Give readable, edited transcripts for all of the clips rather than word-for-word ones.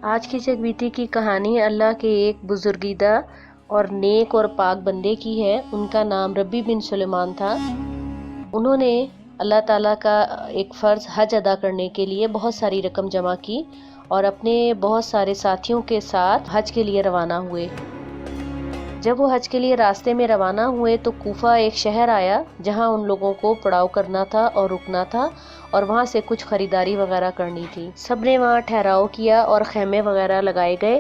آج کی جگ بیتی کی کہانی اللہ کے ایک بزرگیدہ اور نیک اور پاک بندے کی ہے۔ ان کا نام ربی بن سلیمان تھا۔ انہوں نے اللہ تعالیٰ کا ایک فرض حج ادا کرنے کے لیے بہت ساری رقم جمع کی اور اپنے بہت سارے ساتھیوں کے ساتھ حج کے لیے روانہ ہوئے۔ جب وہ حج کے لیے راستے میں روانہ ہوئے تو کوفہ ایک شہر آیا جہاں ان لوگوں کو پڑاؤ کرنا تھا اور رکنا تھا اور وہاں سے کچھ خریداری وغیرہ کرنی تھی۔ سب نے وہاں ٹھہراؤ کیا اور خیمے وغیرہ لگائے گئے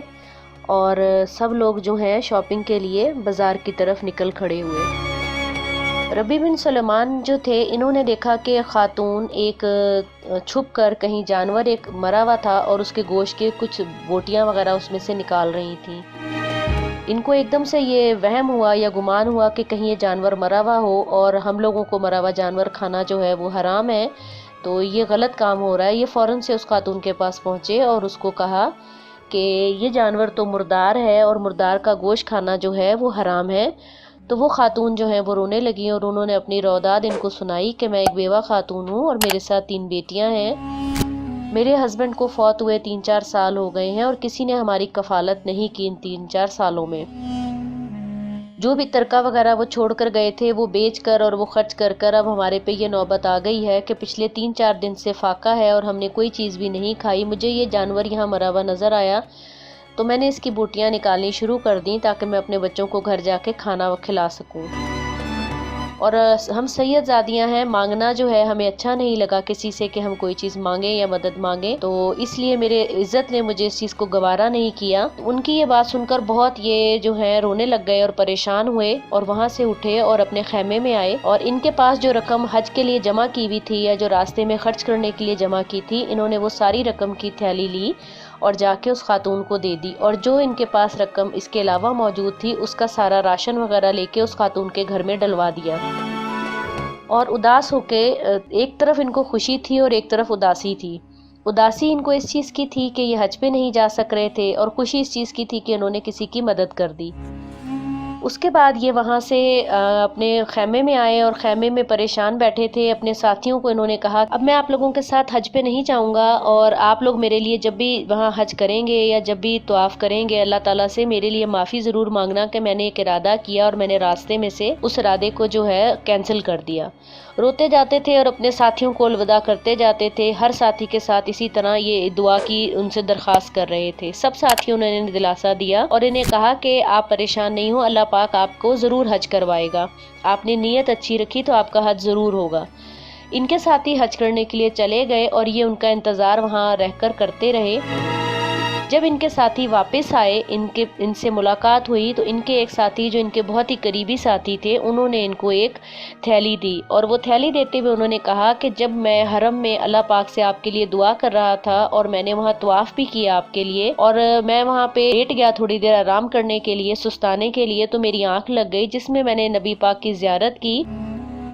اور سب لوگ جو ہیں شاپنگ کے لیے بازار کی طرف نکل کھڑے ہوئے۔ ربی بن سلیمان جو تھے انہوں نے دیکھا کہ خاتون ایک چھپ کر کہیں جانور ایک مرا ہوا تھا اور اس کے گوشت کے کچھ بوٹیاں وغیرہ اس میں سے نکال رہی تھیں۔ ان کو ایک دم سے یہ وہم ہوا یا گمان ہوا کہ کہیں یہ جانور مرا ہوا ہو اور ہم لوگوں کو مرا ہوا جانور کھانا جو ہے وہ حرام ہے، تو یہ غلط کام ہو رہا ہے۔ یہ فوراً سے اس خاتون کے پاس پہنچے اور اس کو کہا کہ یہ جانور تو مردار ہے اور مردار کا گوشت کھانا جو ہے وہ حرام ہے۔ تو وہ خاتون جو ہے وہ رونے لگی اور انہوں نے اپنی روداد ان کو سنائی کہ میں ایک بیوہ خاتون ہوں اور میرے ساتھ 3 بیٹیاں ہیں۔ میرے ہسبینڈ کو فوت ہوئے 3-4 سال ہو گئے ہیں اور کسی نے ہماری کفالت نہیں کی ان 3-4 سالوں میں۔ جو بھی ترکہ وغیرہ وہ چھوڑ کر گئے تھے وہ بیچ کر اور وہ خرچ کر کر اب ہمارے پہ یہ نوبت آ گئی ہے کہ پچھلے 3-4 دن سے فاقہ ہے اور ہم نے کوئی چیز بھی نہیں کھائی۔ مجھے یہ جانور یہاں مرا ہوا نظر آیا تو میں نے اس کی بوٹیاں نکالنی شروع کر دیں تاکہ میں اپنے بچوں کو گھر جا کے کھانا کھلا سکوں۔ اور ہم سید زادیاں ہیں، مانگنا جو ہے ہمیں اچھا نہیں لگا کسی سے کہ ہم کوئی چیز مانگیں یا مدد مانگیں، تو اس لیے میرے عزت نے مجھے اس چیز کو گوارا نہیں کیا۔ ان کی یہ بات سن کر بہت یہ جو ہے رونے لگ گئے اور پریشان ہوئے اور وہاں سے اٹھے اور اپنے خیمے میں آئے اور ان کے پاس جو رقم حج کے لیے جمع کی ہوئی تھی یا جو راستے میں خرچ کرنے کے لیے جمع کی تھی، انہوں نے وہ ساری رقم کی تھیلی لی اور جا کے اس خاتون کو دے دی اور جو ان کے پاس رقم اس کے علاوہ موجود تھی اس کا سارا راشن وغیرہ لے کے اس خاتون کے گھر میں ڈلوا دیا۔ اور اداس ہو کے ایک طرف ان کو خوشی تھی اور ایک طرف اداسی تھی۔ اداسی ان کو اس چیز کی تھی کہ یہ حج پہ نہیں جا سک رہے تھے اور خوشی اس چیز کی تھی کہ انہوں نے کسی کی مدد کر دی۔ اس کے بعد یہ وہاں سے اپنے خیمے میں آئے اور خیمے میں پریشان بیٹھے تھے۔ اپنے ساتھیوں کو انہوں نے کہا اب میں آپ لوگوں کے ساتھ حج پہ نہیں جاؤں گا اور آپ لوگ میرے لیے جب بھی وہاں حج کریں گے یا جب بھی طواف کریں گے اللہ تعالیٰ سے میرے لیے معافی ضرور مانگنا کہ میں نے ایک ارادہ کیا اور میں نے راستے میں سے اس ارادے کو جو ہے کینسل کر دیا۔ روتے جاتے تھے اور اپنے ساتھیوں کو الوداع کرتے جاتے تھے۔ ہر ساتھی کے ساتھ اسی طرح یہ دعا کی ان سے درخواست کر رہے تھے۔ سب ساتھیوں نے انہیں دلاسا دیا اور انہیں کہا کہ آپ پریشان نہیں ہو، اللہ پاک آپ کو ضرور حج کروائے گا، آپ نے نیت اچھی رکھی تو آپ کا حج ضرور ہوگا۔ ان کے ساتھی حج کرنے کے لیے چلے گئے اور یہ ان کا انتظار وہاں رہ کر کرتے رہے۔ جب ان کے ساتھی واپس آئے، ان سے ملاقات ہوئی تو ان کے ایک ساتھی جو ان کے بہت ہی قریبی ساتھی تھے انہوں نے ان کو ایک تھیلی دی اور وہ تھیلی دیتے ہوئے انہوں نے کہا کہ جب میں حرم میں اللہ پاک سے آپ کے لیے دعا کر رہا تھا اور میں نے وہاں طواف بھی کیا آپ کے لیے اور میں وہاں پہ لیٹ گیا تھوڑی دیر آرام کرنے کے لیے، سستانے کے لیے، تو میری آنکھ لگ گئی جس میں نے نبی پاک کی زیارت کی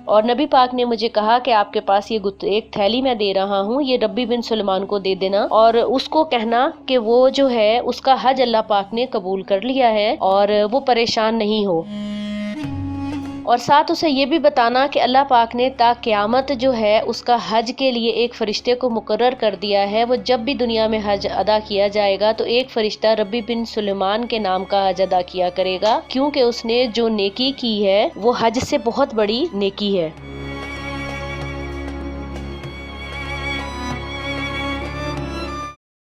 اور نبی پاک نے مجھے کہا کہ آپ کے پاس یہ ایک تھیلی میں دے رہا ہوں، یہ ربی بن سلیمان کو دے دینا اور اس کو کہنا کہ وہ جو ہے اس کا حج اللہ پاک نے قبول کر لیا ہے اور وہ پریشان نہیں ہو، اور ساتھ اسے یہ بھی بتانا کہ اللہ پاک نے تا قیامت جو ہے اس کا حج کے لیے ایک فرشتے کو مقرر کر دیا ہے۔ وہ جب بھی دنیا میں حج ادا کیا جائے گا تو ایک فرشتہ ربی بن سلیمان کے نام کا حج ادا کیا کرے گا، کیونکہ اس نے جو نیکی کی ہے وہ حج سے بہت بڑی نیکی ہے۔